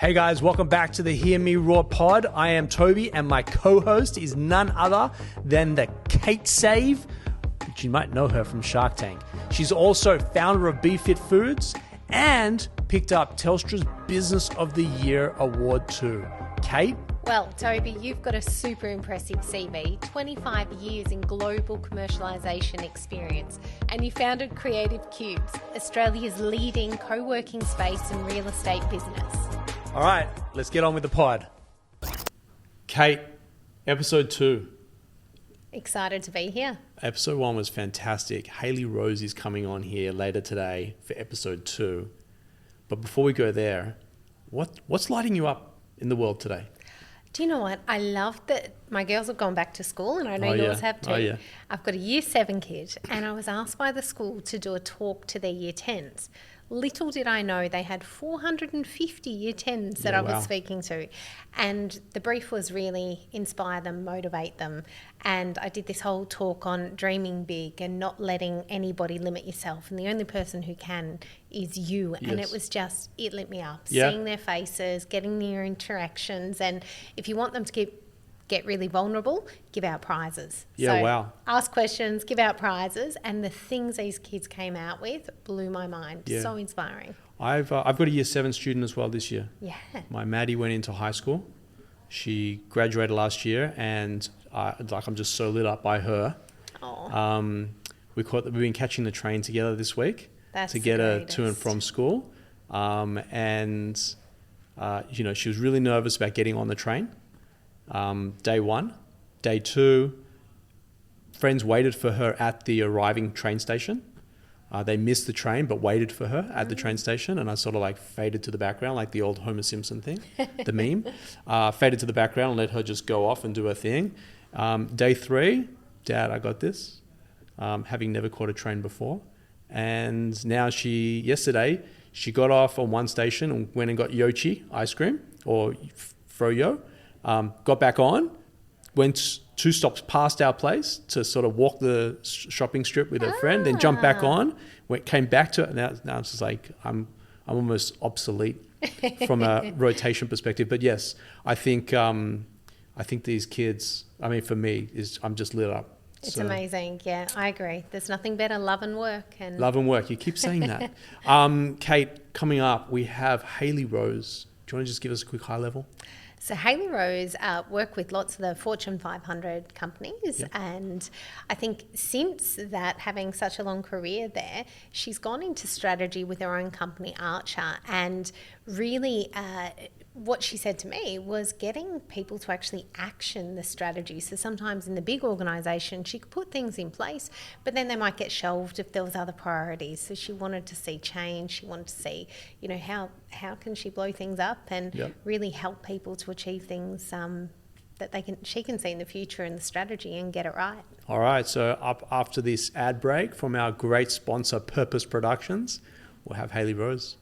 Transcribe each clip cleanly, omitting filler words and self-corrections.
Hey guys, welcome back to the Hear Me Roar pod. I am Tobi and my co-host is none other than the Kate Save, which you might know her from Shark Tank. She's also founder of BeFit Foods and picked up Telstra's Business of the Year award too. Kate? Well, Tobi, you've got a super impressive CV, 25 years in global commercialisation experience, and you founded Creative Cubes, Australia's leading co-working space and real estate business. All right, let's get on with the pod. Kate, episode 2. Excited to be here. Episode 1 was fantastic. Hayley Rose is coming on here later today for episode 2. But before we go there, what's lighting you up in the world today? Do you know what? I love that my girls have gone back to school, and I know yours have too. Oh, yeah. I've got a year 7 kid, and I was asked by the school to do a talk to their year 10s. Little did I know they had 450 year 10s that I was speaking to. And the brief was really inspire them, motivate them. And I did this whole talk on dreaming big and not letting anybody limit yourself. And the only person who can is you. Yes. And it was just, it lit me up. Yeah. Seeing their faces, getting their interactions. And if you want them to get really vulnerable, give out prizes. Yeah, so wow. Ask questions, give out prizes, and the things these kids came out with blew my mind. Yeah. So inspiring. I've got a year 7 student as well this year. Yeah. My Maddie went into high school. She graduated last year, and I'm just so lit up by her. Oh. We've been catching the train together this week That's to get the her greatest. to and from school, and she was really nervous about getting on the train. Day 1, day 2, friends waited for her at the arriving train station. They missed the train but waited for her at the train station, and I sort of like faded to the background like the old Homer Simpson thing, the meme. Faded to the background and let her just go off and do her thing. Day 3, Dad, I got this, having never caught a train before. And now yesterday, she got off on one station and went and got Yochi ice cream, or Froyo. Got back on, went 2 stops past our place to sort of walk the shopping strip with her friend, then jumped back on, came back to it. Now it's just like I'm almost obsolete from a rotation perspective. But yes, I think these kids, for me, I'm just lit up. It's amazing. Yeah, I agree. There's nothing better, love and work. Love and work. You keep saying that. Kate, coming up, we have Hayley Rose. Do you want to just give us a quick high level? So Hayley Rose work with lots of the Fortune 500 companies, Yep. And I think since that, having such a long career there, she's gone into strategy with her own company, Archer, and really what she said to me was getting people to actually action the strategy. So sometimes in the big organisation, she could put things in place, but then they might get shelved if there was other priorities. So she wanted to see change. She wanted to see, how can she blow things up and Yep. really help people to achieve things that she can see in the future in the strategy and get it right. All right, so up after this ad break from our great sponsor, Purpose Productions, we'll have Hayley Rose.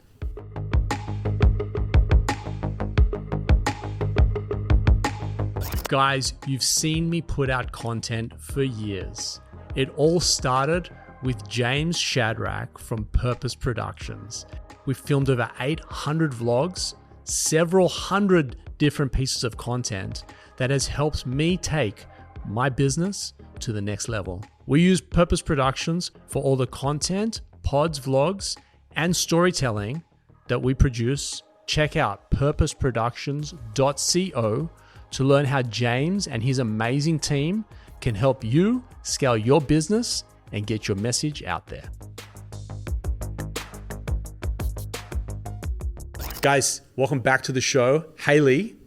Guys, you've seen me put out content for years. It all started with James Shadrach from Purpose Productions. We've filmed over 800 vlogs, several hundred different pieces of content that has helped me take my business to the next level. We use Purpose Productions for all the content, pods, vlogs, and storytelling that we produce. Check out purposeproductions.co to learn how James and his amazing team can help you scale your business and get your message out there. Guys, welcome back to the show. Hayley,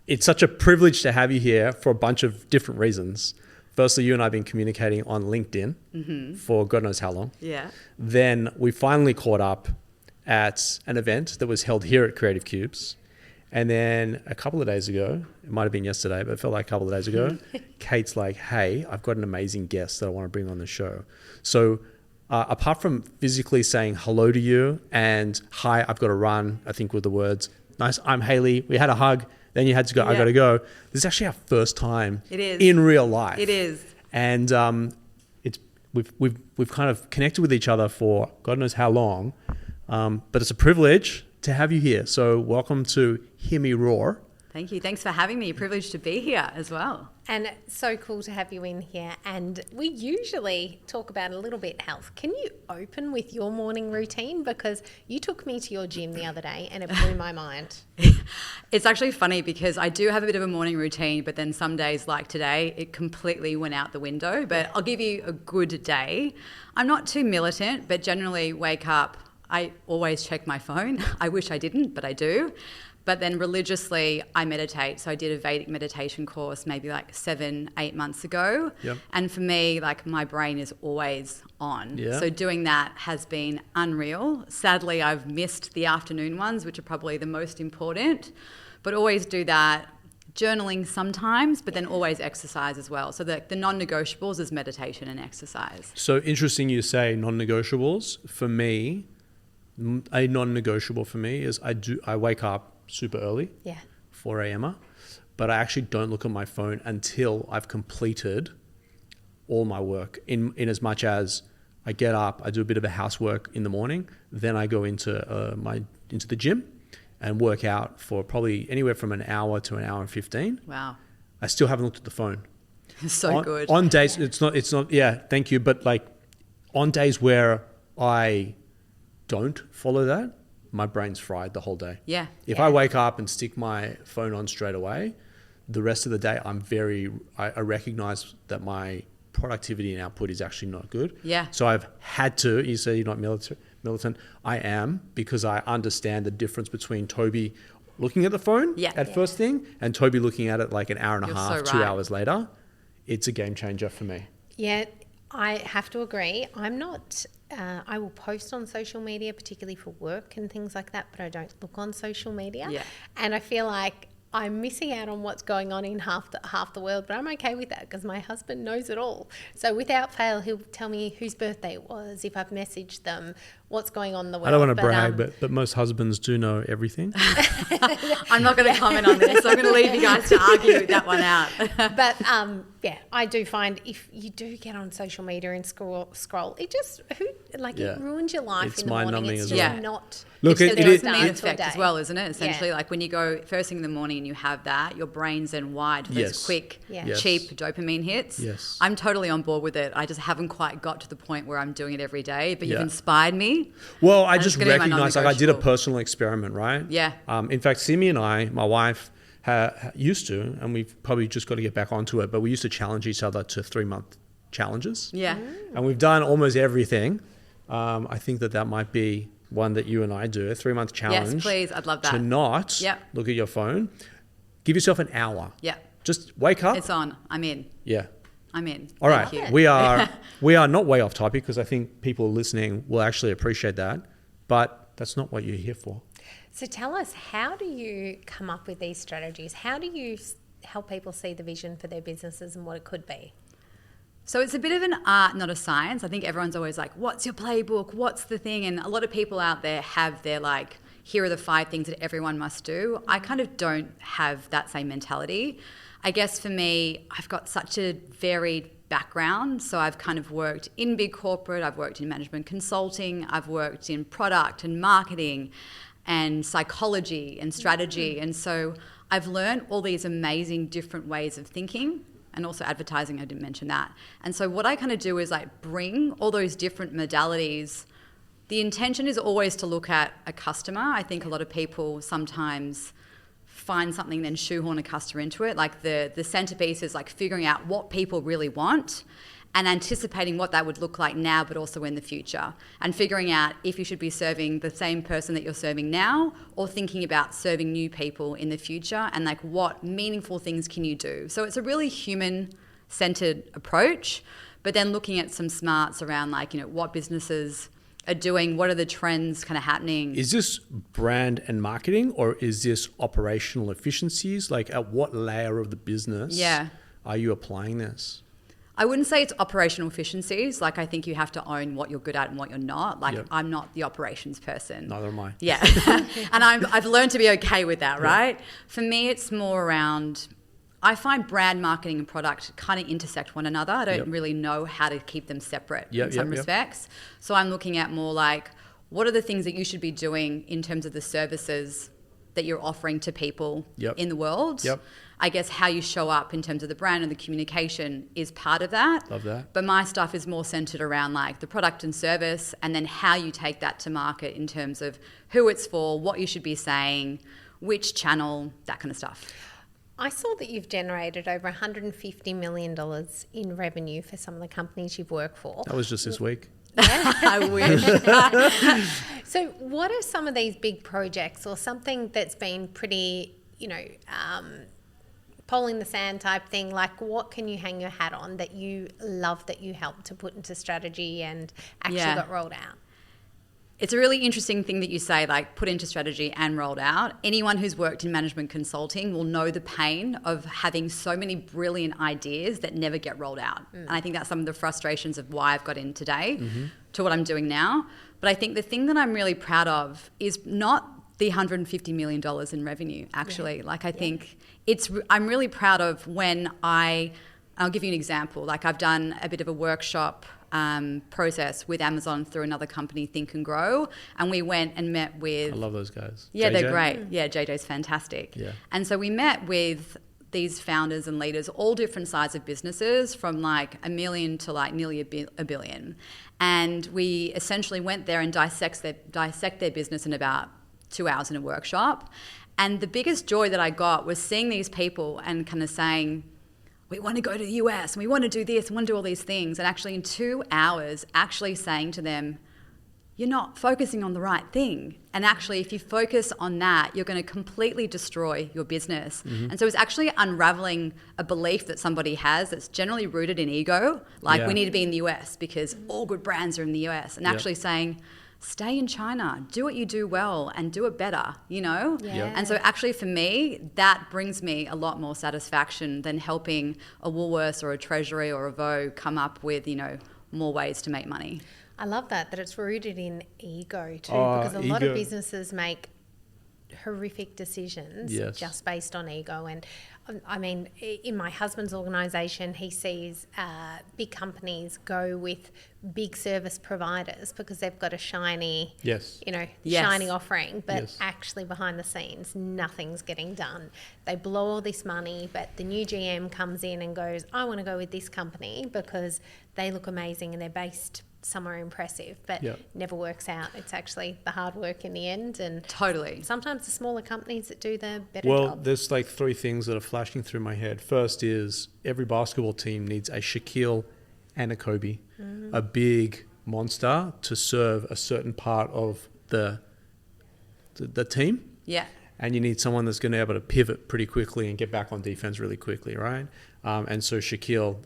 it's such a privilege to have you here for a bunch of different reasons. Firstly, you and I have been communicating on LinkedIn for God knows how long. Yeah. Then we finally caught up at an event that was held here at Creative Cubes. And then a couple of days ago, it might have been yesterday, but it felt like a couple of days ago, Kate's like, hey, I've got an amazing guest that I want to bring on the show. So apart from physically saying hello to you and hi, I've got to run, I think were the words, nice, I'm Hayley, we had a hug, then you had to go, I got to go. This is actually our first time in real life. It is. And we've kind of connected with each other for God knows how long, but it's a privilege to have you here. So welcome to Hear Me Roar. Thank you. Thanks for having me. Privileged to be here as well. And so cool to have you in here. And we usually talk about a little bit health. Can you open with your morning routine? Because you took me to your gym the other day and it blew my mind. It's actually funny because I do have a bit of a morning routine, but then some days like today, it completely went out the window. But I'll give you a good day. I'm not too militant, but generally wake up. I always check my phone. I wish I didn't, but I do. But then religiously, I meditate. So I did a Vedic meditation course maybe like 7-8 months ago. Yep. And for me, like my brain is always on. Yeah. So doing that has been unreal. Sadly, I've missed the afternoon ones, which are probably the most important. But always do that. Journaling sometimes, but then always exercise as well. So the non-negotiables is meditation and exercise. So interesting you say non-negotiables. For me, a non-negotiable for me is I wake up super early, 4 a.m. But I actually don't look at my phone until I've completed all my work. In as much as I get up, I do a bit of a housework in the morning, then I go into the gym and work out for probably anywhere from an hour to an hour and 15. Wow. I still haven't looked at the phone. So good. On days, it's not, yeah, thank you. But like on days where I don't follow that, my brain's fried the whole day. Yeah. If I wake up and stick my phone on straight away, the rest of the day I recognize that my productivity and output is actually not good. Yeah. So I've had to, you say you're not militant. I am, because I understand the difference between Tobi looking at the phone first thing and Tobi looking at it like an hour and a half, 2 hours later. It's a game changer for me. Yeah, I have to agree. I'm not... I will post on social media, particularly for work and things like that, but I don't look on social media. Yeah. And I feel like I'm missing out on what's going on in half the world, but I'm okay with that because my husband knows it all. So without fail, he'll tell me whose birthday it was, if I've messaged them, what's going on in the world. I don't want to brag, but most husbands do know everything. I'm not going to comment on this. I'm going to leave you guys to argue that one out. But yeah, I do find if you do get on social media and scroll, it just it ruins your life It's in the morning. mind-numbing It's as just well. not. Look, it's it is the dopamine effect as well, isn't it? Essentially, Yeah. like when you go first thing in the morning and you have that, your brain's then wired for those quick, cheap dopamine hits. Yes. I'm totally on board with it. I just haven't quite got to the point where I'm doing it every day, but you've inspired me. Well, I just it's gonna be my recognize, like I did a non-negotiable. personal experiment, right? Yeah. In fact, Simi and I, my wife, used to, and we've probably just got to get back onto it, but we used to challenge each other to 3-month challenges. Yeah. And we've done almost everything. I think that might be one that you and I do, a 3-month challenge. Yes, please. I'd love that. To not look at your phone. Give yourself an hour. Yeah. Just wake up. It's on. I'm in. Yeah. I'm in. All right. Thank you. We are not way off topic because I think people listening will actually appreciate that, but that's not what you're here for. So tell us, how do you come up with these strategies? How do you help people see the vision for their businesses and what it could be? So it's a bit of an art, not a science. I think everyone's always like, what's your playbook? What's the thing? And a lot of people out there have their like, here are the 5 things that everyone must do. I kind of don't have that same mentality. I guess for me, I've got such a varied background. So I've kind of worked in big corporate, I've worked in management consulting, I've worked in product and marketing and psychology and strategy. And so I've learned all these amazing different ways of thinking. And also advertising, I didn't mention that. And so what I kind of do is like bring all those different modalities. The intention is always to look at a customer. I think a lot of people sometimes find something, then shoehorn a customer into it. Like the centerpiece is like figuring out what people really want and anticipating what that would look like now, but also in the future. And figuring out if you should be serving the same person that you're serving now or thinking about serving new people in the future and like what meaningful things can you do. So it's a really human-centered approach, but then looking at some smarts around like, what businesses are doing, what are the trends kind of happening. Is this brand and marketing or is this operational efficiencies? Like at what layer of the business are you applying this? I wouldn't say it's operational efficiencies. Like I think you have to own what you're good at and what you're not. Like I'm not the operations person. Neither am I. Yeah. And I've learned to be okay with that, right? For me, it's more around, I find brand marketing and product kind of intersect one another. I don't really know how to keep them separate in some respects. So I'm looking at more like, what are the things that you should be doing in terms of the services that you're offering to people in the world. I guess how you show up in terms of the brand and the communication is part of that. Love that. But my stuff is more centered around like the product and service, and then how you take that to market in terms of who it's for, what you should be saying, which channel, that kind of stuff. I saw that you've generated over $150 million in revenue for some of the companies you've worked for. That was just this week. I wish. So what are some of these big projects or something that's been pretty, pole in the sand type thing? Like, what can you hang your hat on that you love that you helped to put into strategy and actually got rolled out? It's a really interesting thing that you say, like put into strategy and rolled out. Anyone who's worked in management consulting will know the pain of having so many brilliant ideas that never get rolled out. And I think that's some of the frustrations of why I've got in today to what I'm doing now. But I think the thing that I'm really proud of is not the $150 million in revenue, actually. Like I think I'm really proud of when I'll give you an example. Like I've done a bit of a workshop process with Amazon through another company, Think and Grow, and we went and met with... I love those guys. Yeah, JJ? they're great. Yeah, JJ's fantastic. Yeah. And so we met with these founders and leaders, all different size of businesses, from like $1 million to like nearly $1 billion. And we essentially went there and dissect their business in about 2 hours in a workshop. And the biggest joy that I got was seeing these people and kind of saying, we want to go to the US and we want to do this and want to do all these things. And actually in 2 hours, actually saying to them, you're not focusing on the right thing. And actually, if you focus on that, you're going to completely destroy your business. And so it's actually unraveling a belief that somebody has that's generally rooted in ego. Like we need to be in the US because all good brands are in the US. And actually saying, stay in China, do what you do well and do it better, And so actually for me, that brings me a lot more satisfaction than helping a Woolworths or a Treasury or a Vogue come up with, more ways to make money. I love that it's rooted in ego too, because a lot of businesses make horrific decisions just based on ego. And I mean, in my husband's organisation, he sees big companies go with big service providers because they've got a shiny, shiny offering, but actually behind the scenes, nothing's getting done. They blow all this money, but the new GM comes in and goes, I want to go with this company because they look amazing and they're based somewhere impressive, but never works out. It's actually the hard work in the end. And totally. Sometimes the smaller companies that do the better job. Well, there's like 3 things that are flashing through my head. First is every basketball team needs a Shaquille and a Kobe, a big monster to serve a certain part of the team. Yeah. And you need someone that's going to be able to pivot pretty quickly and get back on defense really quickly, right? And so Shaquille,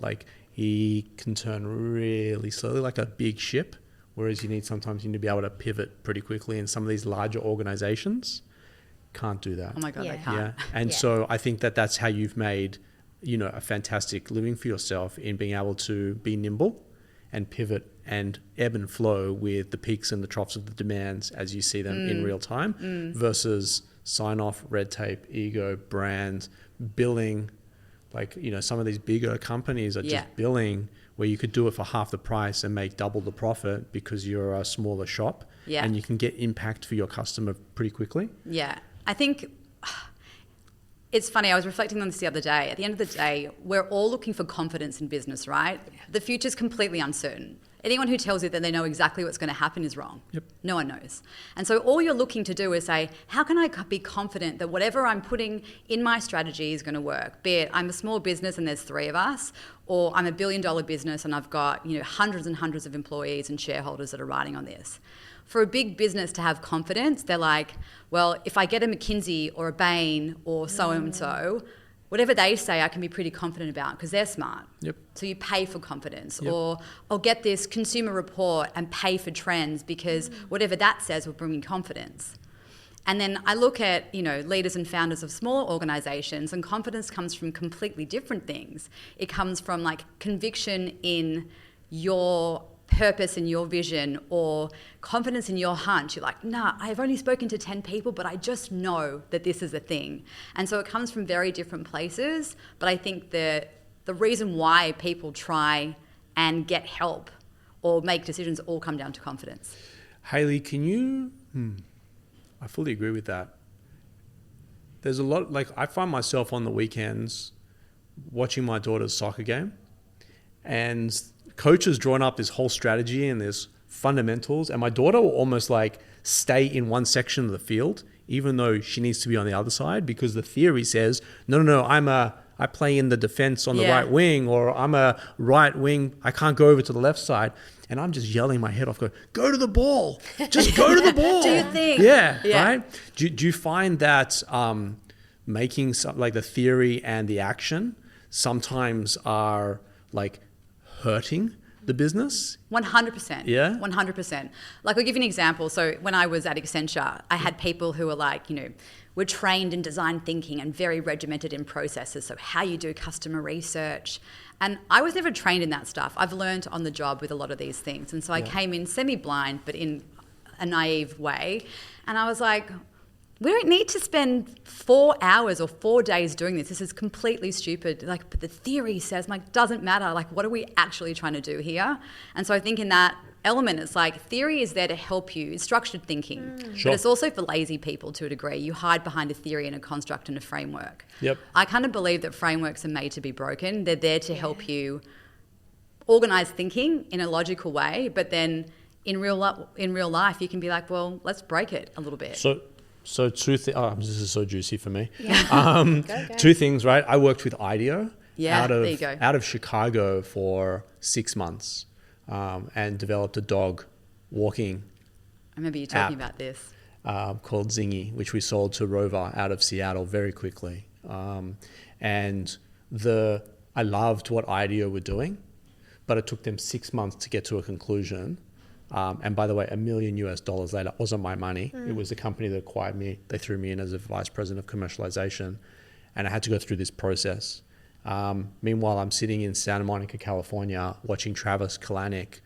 he can turn really slowly like a big ship, whereas sometimes you need to be able to pivot pretty quickly. And some of these larger organizations can't do that. Oh my God, they can't. Yeah. And so I think that's how you've made, a fantastic living for yourself in being able to be nimble and pivot and ebb and flow with the peaks and the troughs of the demands as you see them in real time versus sign off, red tape, ego, brand, billing. Some of these bigger companies are just billing where you could do it for half the price and make double the profit because you're a smaller shop and you can get impact for your customer pretty quickly. Yeah. I think it's funny. I was reflecting on this the other day. At the end of the day, we're all looking for confidence in business, right? Yeah. The future's completely uncertain. Anyone who tells you that they know exactly what's going to happen is wrong. Yep. No one knows. And so all you're looking to do is say, how can I be confident that whatever I'm putting in my strategy is going to work? Be it I'm a small business and there's 3 of us, or I'm $1 billion business and I've got hundreds and hundreds of employees and shareholders that are riding on this. For a big business to have confidence, they're like, well, if I get a McKinsey or a Bain or so-and-so, whatever they say, I can be pretty confident about because they're smart. Yep. So you pay for confidence. Yep. Or I'll get this consumer report and pay for trends because whatever that says will bring me confidence. And then I look at, leaders and founders of smaller organizations, and confidence comes from completely different things. It comes from conviction in your purpose and your vision, or confidence in your hunch. You're like, nah, I've only spoken to 10 people, but I just know that this is a thing. And so it comes from very different places. But I think the reason why people try and get help or make decisions all come down to confidence. Hayley, can you... I fully agree with that. There's a lot... Like, I find myself on the weekends watching my daughter's soccer game, and coach has drawn up this whole strategy and this fundamentals, and my daughter will almost like stay in one section of the field even though she needs to be on the other side, because the theory says no, I play in the defense on the right wing, or I'm a right wing, I can't go over to the left side. And I'm just yelling my head off, go to the ball, just go to the ball. Do you think? Yeah. Right? Do you find that making like the theory and the action sometimes are like hurting the business? 100%. Yeah? 100%. Like, I'll give you an example. So when I was at Accenture, I had people who were like, we're trained in design thinking and very regimented in processes. So how you do customer research. And I was never trained in that stuff. I've learned on the job with a lot of these things. And so I came in semi-blind, but in a naive way. And I was like, we don't need to spend 4 hours or 4 days doing this. This is completely stupid. Like, but the theory says, like, doesn't matter. Like, what are we actually trying to do here? And so I think in that element, it's like theory is there to help you. It's structured thinking. Sure. But it's also for lazy people to a degree. You hide behind a theory and a construct and a framework. Yep. I kind of believe that frameworks are made to be broken. They're there to help you organize thinking in a logical way, but then in real life, you can be like, well, let's break it a little bit. So two things. Oh, this is so juicy for me. Go. Two things, right? I worked with IDEO there you go. out of Chicago for 6 months, and developed a dog walking I remember you talking app, about this. called Zingy, which we sold to Rover out of Seattle very quickly. And I loved what IDEO were doing, but it took them 6 months to get to a conclusion. And by the way, $1 million later wasn't my money. It was the company that acquired me. They threw me in as a vice president of commercialization, and I had to go through this process. Meanwhile, I'm sitting in Santa Monica, California, watching Travis Kalanick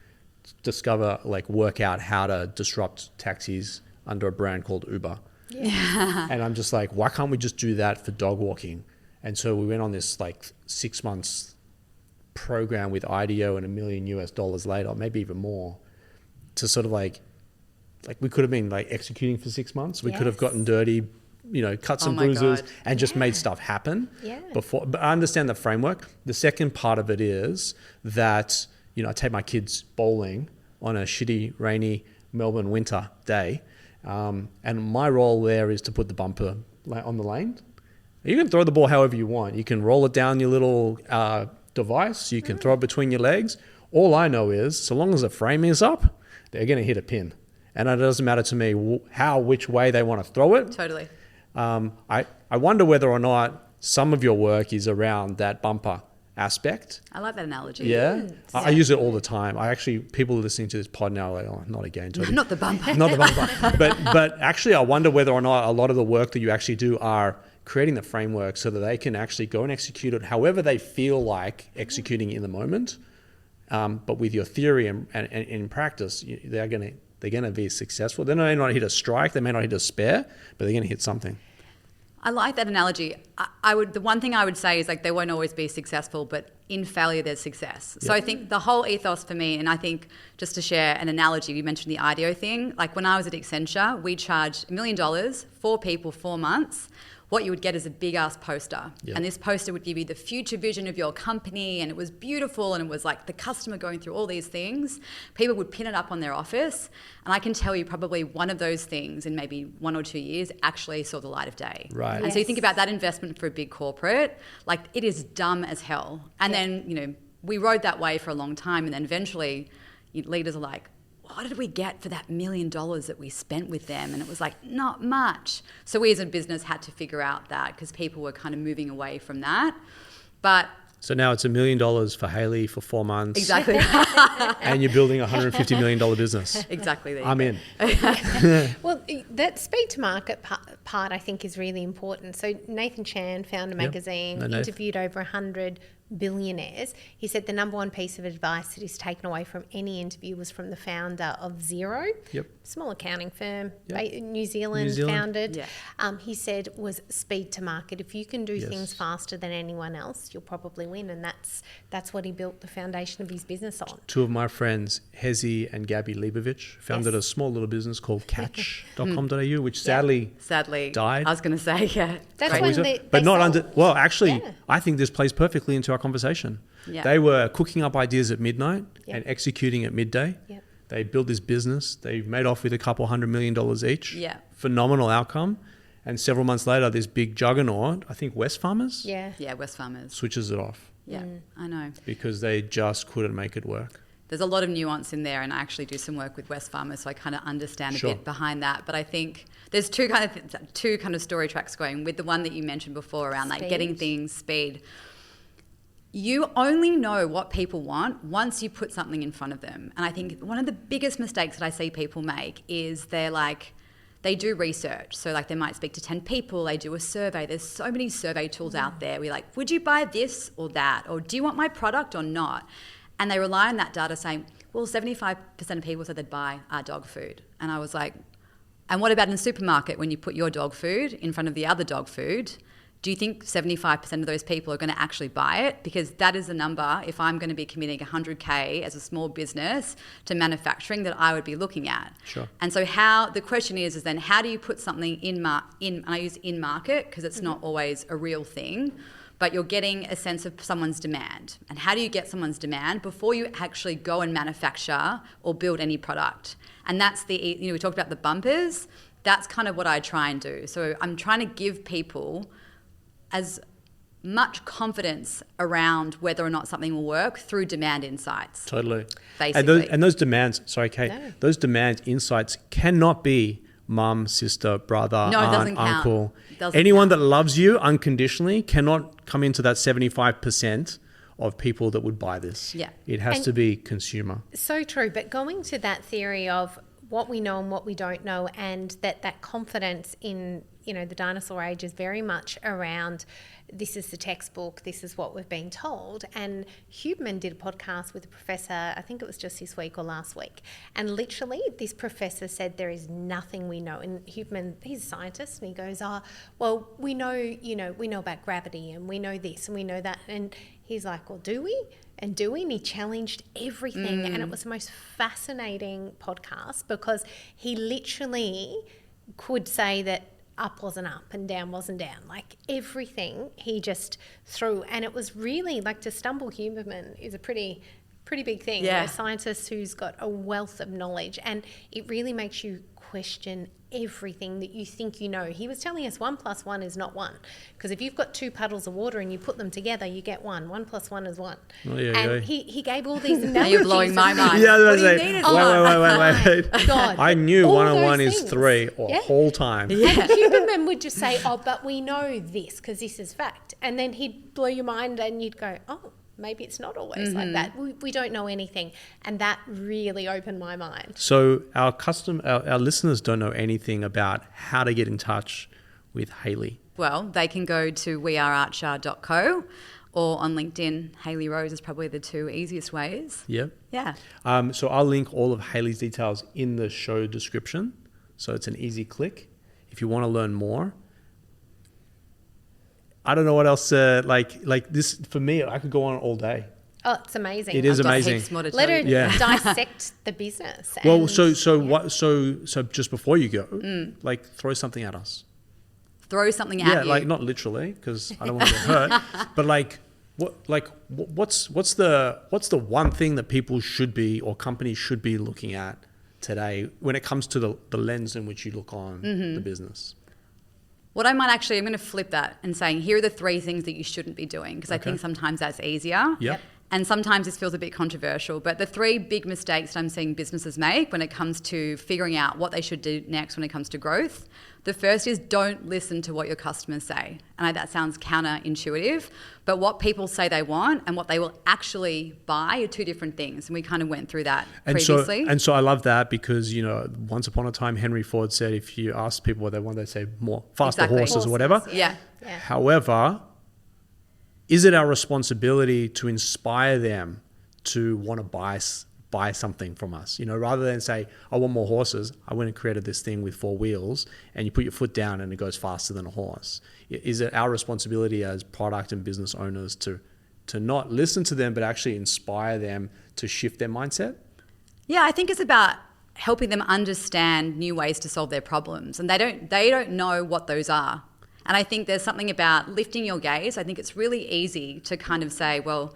work out how to disrupt taxis under a brand called Uber. Yeah. And I'm just like, why can't we just do that for dog walking? And so we went on this 6 months program with IDEO, and $1 million later, maybe even more, to sort of like we could have been executing for 6 months. We could have gotten dirty, cut some bruises and just made stuff happen before. But I understand the framework. The second part of it is that, I take my kids bowling on a shitty, rainy Melbourne winter day. And my role there is to put the bumper on the lane. You can throw the ball however you want. You can roll it down your little device. You can throw it between your legs. All I know is, so long as the frame is up, they're going to hit a pin. And it doesn't matter to me which way they want to throw it. Totally. I wonder whether or not some of your work is around that bumper aspect. I like that analogy. Yeah. I use it all the time. People listening to this pod now are like, oh, not again, Tobi. Not the bumper. Not the bumper. But actually, I wonder whether or not a lot of the work that you actually do are creating the framework so that they can actually go and execute it however they feel like executing in the moment. But with your theory and in practice, they're going to be successful. They may not hit a strike, they may not hit a spare, but they're going to hit something. I like that analogy. The one thing I would say is they won't always be successful, but in failure there's success. So I think the whole ethos for me, and I think just to share an analogy, you mentioned the IDEO thing. When I was at Accenture, we charged $1 million, 4 people, 4 months. What you would get is a big ass poster. Yep. And this poster would give you the future vision of your company, and it was beautiful, and it was the customer going through all these things. People would pin it up on their office, and I can tell you probably one of those things in maybe 1 or 2 years actually saw the light of day. Right. And so you think about that investment for a big corporate, it is dumb as hell. And then, we rode that way for a long time, and then eventually leaders are like, what did we get for that $1 million that we spent with them? And it was not much. So we as a business had to figure out that, because people were kind of moving away from that. But so now it's $1 million for Hayley for 4 months. Exactly. And you're building a $150 million business. Exactly. I'm in. Well, that speed to market part I think is really important. So Nathan Chan, Founder Magazine, interviewed over 100 billionaires. He said the number one piece of advice that he's taken away from any interview was from the founder of Xero, small accounting firm, New Zealand founded. He said was speed to market. If you can do things faster than anyone else, you'll probably win, and that's what he built the foundation of his business on. Two of my friends, Hezi and Gabby Leibovich, founded a small little business called Catch.com.au, which sadly died. I was going to say, that's when but not under. Well, actually, I think this plays perfectly into our conversation. They were cooking up ideas at midnight and executing at midday. They built this business. They made off with a couple $100 million each. Phenomenal outcome. And several months later, this big juggernaut, I think Wesfarmers. Wesfarmers switches it off. I know, because they just couldn't make it work. There's a lot of nuance in there, and I actually do some work with Wesfarmers, so I kind of understand a bit behind that. But I think there's two kind of story tracks going with the one that you mentioned before around like getting things speed. You only know what people want once you put something in front of them. And I think one of the biggest mistakes that I see people make is they do research. So like they might speak to 10 people, they do a survey. There's so many survey tools out there. We're like, would you buy this or that? Or do you want my product or not? And they rely on that data saying, well, 75% of people said they'd buy our dog food. And I was like, and what about in the supermarket when you put your dog food in front of the other dog food? Do you think 75% of those people are going to actually buy it? Because that is the number, if I'm going to be committing 100K as a small business to manufacturing, that I would be looking at. And so the question is then how do you put something in I use in market because it's not always a real thing, but you're getting a sense of someone's demand. And how do you get someone's demand before you actually go and manufacture or build any product? And that's we talked about the bumpers. That's kind of what I try and do. So I'm trying to give people as much confidence around whether or not something will work through demand insights. Totally. Basically. And those demands, sorry, Kate, those demand insights cannot be mum, sister, brother, aunt, uncle. Anyone that loves you unconditionally cannot come into that 75% of people that would buy this. It has to be consumer. So true. But going to that theory of what we know and what we don't know, and that confidence in, the dinosaur age is very much around this is the textbook, this is what we've been told. And Huberman did a podcast with a professor, I think it was just this week or last week. And literally this professor said there is nothing we know. And Huberman, he's a scientist, and he goes, well, we know about gravity, and we know this and we know that. And he's like, well, do we? And he challenged everything. And it was the most fascinating podcast because he literally could say that up wasn't up and down wasn't down. Like everything he just threw. And it was really like to stumble Huberman is a pretty big thing. A scientist who's got a wealth of knowledge, and it really makes you question everything that you think you know. He was telling us 1 + 1 is not 1, because if you've got 2 puddles of water and you put them together, you get 1. 1 + 1 is 1. He gave all these analogies. Now you're blowing my mind. What do you mean? Wait. God. I knew 1 and 1 is 3 whole time. And Huberman would just say, but we know this because this is fact. And then he'd blow your mind and you'd go, maybe it's not always like that. We don't know anything. And that really opened my mind. So our listeners don't know anything about how to get in touch with Hayley. Well, they can go to wearearcher.co or on LinkedIn. Hayley Rose is probably the 2 easiest ways. Yeah. So I'll link all of Hayley's details in the show description. So it's an easy click. If you want to learn more, I don't know what else, like this, for me, I could go on all day. Oh, it's amazing. It is amazing. Let her dissect the business. Well, so just before you go, throw something at us. Throw something at you. Yeah, not literally, because I don't want to get hurt. But what's the one thing that people should be, or companies should be looking at today when it comes to the lens in which you look on the business? What I'm going to flip that and saying, here are the 3 things that you shouldn't be doing, because I think sometimes that's easier. And sometimes this feels a bit controversial. But the 3 big mistakes that I'm seeing businesses make when it comes to figuring out what they should do next when it comes to growth. The first is don't listen to what your customers say. And that sounds counterintuitive, but what people say they want and what they will actually buy are two different things. And we kind of went through that previously. So I love that because, once upon a time, Henry Ford said if you ask people what they want, they say faster horses or whatever. Yeah. However, is it our responsibility to inspire them to want to buy something from us? Rather than say, I want more horses, I went and created this thing with 4 wheels, and you put your foot down and it goes faster than a horse. Is it our responsibility as product and business owners to not listen to them, but actually inspire them to shift their mindset? Yeah, I think it's about helping them understand new ways to solve their problems, and they don't know what those are. And I think there's something about lifting your gaze. I think it's really easy to kind of say, well,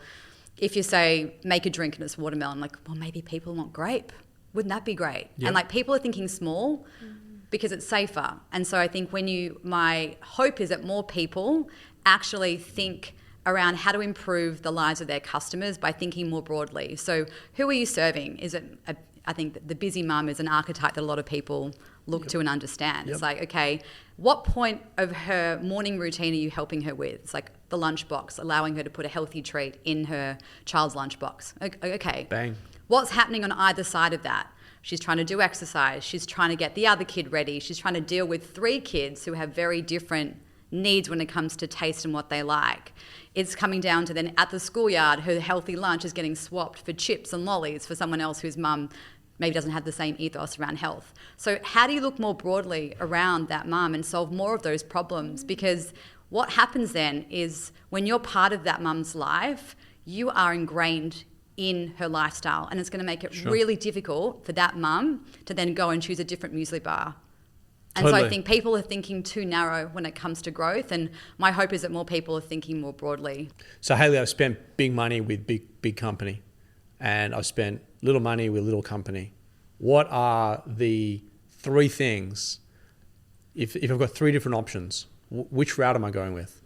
if you say, make a drink and it's watermelon, well, maybe people want grape. Wouldn't that be great? Yep. And people are thinking small because it's safer. And so I think my hope is that more people actually think around how to improve the lives of their customers by thinking more broadly. So who are you serving? I think that the busy mum is an archetype that a lot of people look to and understand. It's okay, what point of her morning routine are you helping her with? It's like the lunchbox, allowing her to put a healthy treat in her child's lunchbox. Okay. Bang. What's happening on either side of that? She's trying to do exercise. She's trying to get the other kid ready. She's trying to deal with 3 kids who have very different needs when it comes to taste and what they like. It's coming down to then at the schoolyard, her healthy lunch is getting swapped for chips and lollies for someone else whose mum maybe doesn't have the same ethos around health. So how do you look more broadly around that mum and solve more of those problems? Because what happens then is when you're part of that mum's life, you are ingrained in her lifestyle, and it's going to make it really difficult for that mum to then go and choose a different muesli bar. And so I think people are thinking too narrow when it comes to growth, and my hope is that more people are thinking more broadly. So Hayley, I've spent big money with big company, and I've spent little money with little company. What are the 3 things, if I've got 3 different options, which route am I going with?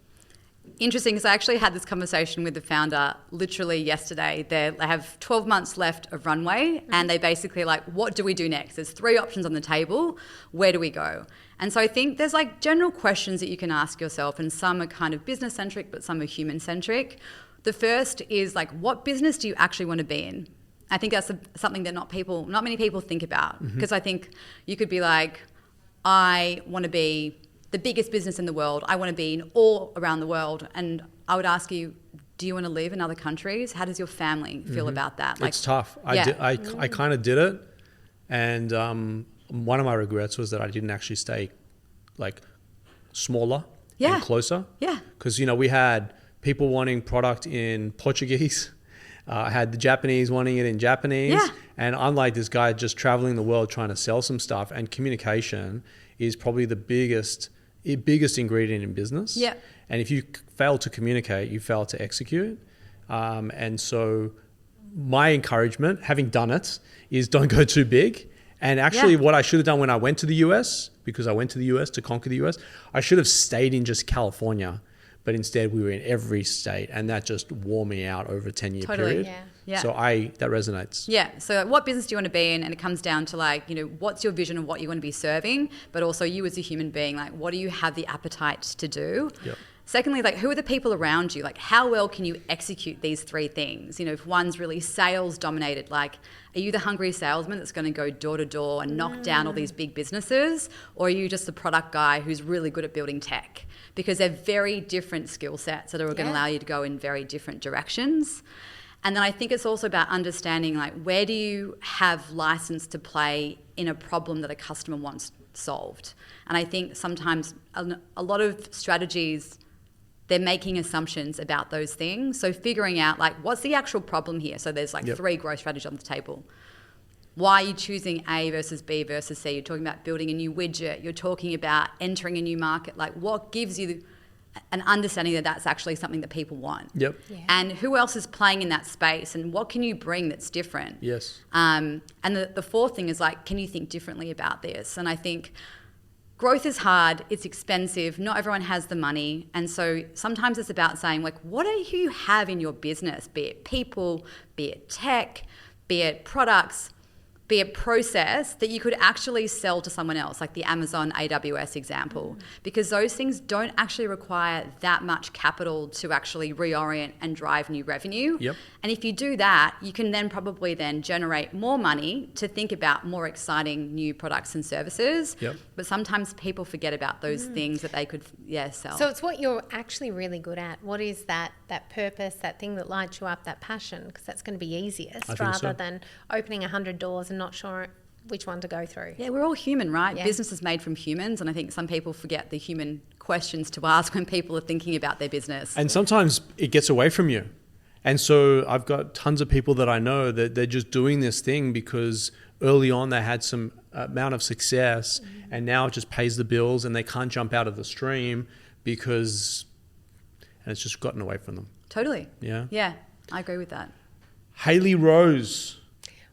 Interesting, because I actually had this conversation with the founder literally yesterday. They have 12 months left of runway, and they basically what do we do next? There's 3 options on the table. Where do we go? And so I think there's general questions that you can ask yourself, and some are kind of business centric, but some are human centric. The first is what business do you actually want to be in? I think that's something that not many people think about, because I think you could be I want to be the biggest business in the world. I want to be in all around the world. And I would ask you, do you want to live in other countries? How does your family feel about that? It's tough. I kind of did it. And one of my regrets was that I didn't actually stay smaller and closer. Yeah. Because, we had people wanting product in Portuguese. I had the Japanese wanting it in Japanese. Yeah. And I'm this guy just traveling the world trying to sell some stuff. And communication is probably the biggest ingredient in business. Yeah. And if you fail to communicate, you fail to execute. And so my encouragement, having done it, is don't go too big. And actually what I should have done when I went to the US, because I went to the US to conquer the US, I should have stayed in just California. But instead we were in every state, and that just wore me out over a 10-year period. Yeah. So that resonates. Yeah. So what business do you want to be in? And it comes down to what's your vision of what you want to be serving, but also you as a human being, what do you have the appetite to do? Yep. Secondly, who are the people around you? How well can you execute these 3 things? If one's really sales dominated, are you the hungry salesman that's going to go door to door and knock down all these big businesses? Or are you just the product guy who's really good at building tech? Because they're very different skill sets that are going to allow you to go in very different directions. And then I think it's also about understanding where do you have license to play in a problem that a customer wants solved. And I think sometimes a lot of strategies, they're making assumptions about those things. So figuring out what's the actual problem here? So there's 3 growth strategies on the table. Why are you choosing A versus B versus C? You're talking about building a new widget. You're talking about entering a new market. What gives you an understanding that that's actually something that people want? Yep. Yeah. And who else is playing in that space? And what can you bring that's different? Yes. And the 4th thing is can you think differently about this? And I think growth is hard. It's expensive. Not everyone has the money. And so sometimes it's about saying what do you have in your business? Be it people, be it tech, be it products. be a process that you could actually sell to someone else, like the Amazon AWS example, because those things don't actually require that much capital to actually reorient and drive new revenue. Yep. And if you do that, you can then probably then generate more money to think about more exciting new products and services. Yep. But sometimes people forget about those things that they could, sell. So it's what you're actually really good at. What is that purpose, that thing that lights you up, that passion? Because that's going to be easiest rather than opening 100 doors and not sure which one to go through. Yeah, we're all human, right? Yeah. Business is made from humans, and I think some people forget the human questions to ask when people are thinking about their business. And sometimes it gets away from you. And so I've got tons of people that I know that they're just doing this thing because early on they had some amount of success and now it just pays the bills and they can't jump out of the stream because and it's just gotten away from them. Totally. Yeah. Yeah, I agree with that. Hayley Rose.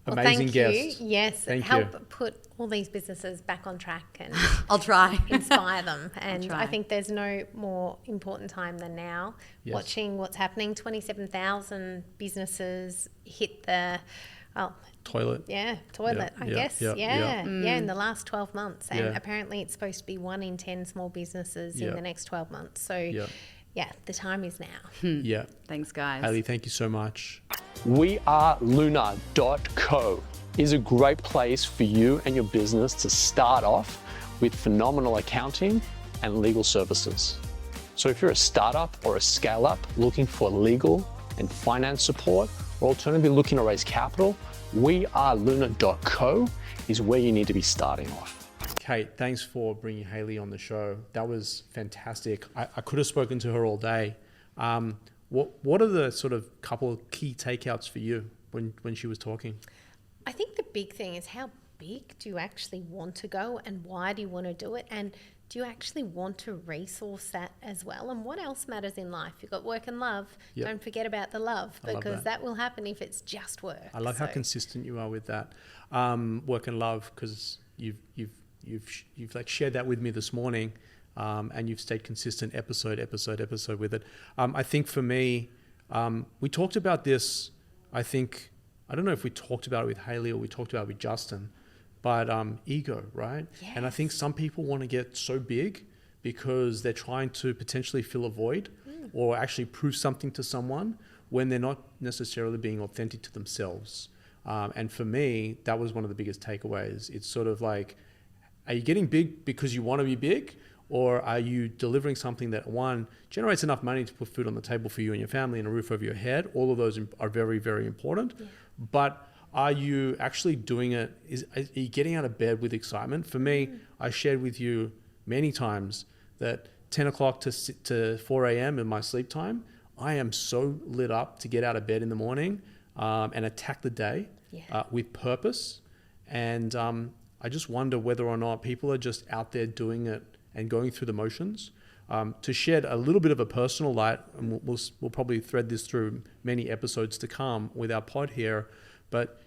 Well, Amazing thank guest. you. Yes, Thank help you. put all these businesses back on track and I'll try. inspire them. And try. I think there's no more important time than now. Yes. Watching what's happening. 27,000 businesses hit the Toilet. toilet. I guess. Yeah. In the last 12 months, and Yeah. apparently it's supposed to be 1 in 10 small businesses in the next 12 months. So, the time is now. Yeah. Thanks, guys. Hayley, thank you so much. weareluna.co is a great place for you and your business to start off with phenomenal accounting and legal services. So if you're a startup or a scale-up looking for legal and finance support, or alternatively looking to raise capital, weareluna.co is where you need to be starting off. Kate, thanks for bringing Hayley on the show. That was fantastic. I could have spoken to her all day. What are the sort of couple of key takeouts for you when she was talking? I think the big thing is how big do you actually want to go and why do you want to do it? And do you actually want to resource that as well? And what else matters in life? You've got work and love. Yep. Don't forget about the love I love because that. that will happen if it's just work. I love how consistent you are with that. Work and love, because you've like shared that with me this morning, and you've stayed consistent episode with it. I think for me, we talked about this. I don't know if we talked about it with Hayley or we talked about it with Justin, but ego, right? Yes. And I think some people want to get so big because they're trying to potentially fill a void or actually prove something to someone when they're not necessarily being authentic to themselves. And for me, that was one of the biggest takeaways. It's sort of like, are you getting big because you want to be big? Or are you delivering something that, one, generates enough money to put food on the table for you and your family and a roof over your head? All of those are very, very important. Yeah. But are you actually doing it? Are you getting out of bed with excitement? For me, I shared with you many times that 10 o'clock to 4 a.m. in my sleep time, I am so lit up to get out of bed in the morning and attack the day with purpose. And I just wonder whether or not people are just out there doing it and going through the motions. To shed a little bit of a personal light, and we'll probably thread this through many episodes to come with our pod here, but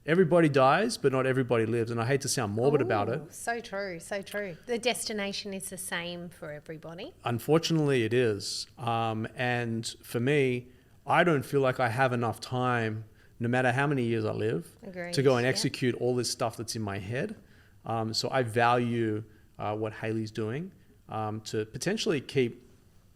everybody dies, but not everybody lives. And I hate to sound morbid about it. So true, so true. The destination is the same for everybody. Unfortunately, it is. And for me, I don't feel like I have enough time, no matter how many years I live, to go and execute all this stuff that's in my head. So I value what Hayley's doing to potentially keep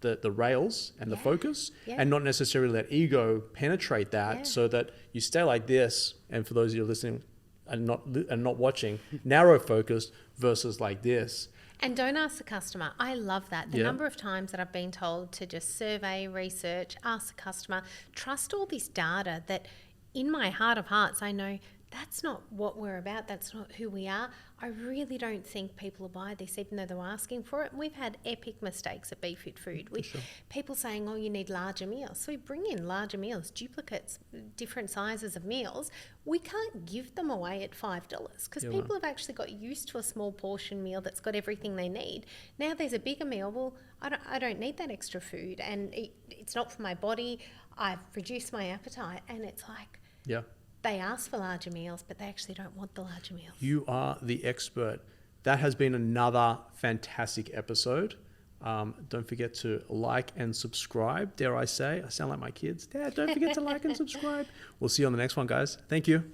the rails and the focus and not necessarily let ego penetrate that so that you stay like this. And for those of you listening and not watching, narrow focused versus like this. And don't ask the customer. I love that. The number of times that I've been told to just survey, research, ask the customer, trust all this data that in my heart of hearts, I know that's not what we're about. That's not who we are. I really don't think people will buy this, even though they're asking for it. And we've had epic mistakes at Be Fit Food with people saying, oh, you need larger meals. So we bring in larger meals, duplicates, different sizes of meals. We can't give them away at $5 because people have actually got used to a small portion meal that's got everything they need. Now there's a bigger meal. Well, I don't need that extra food and it's not for my body. I've reduced my appetite and it's like... They ask for larger meals, but they actually don't want the larger meals. You are the expert. That has been another fantastic episode. Don't forget to like and subscribe, dare I say. I sound like my kids. Dad, don't forget to like and subscribe. We'll see you on the next one, guys. Thank you.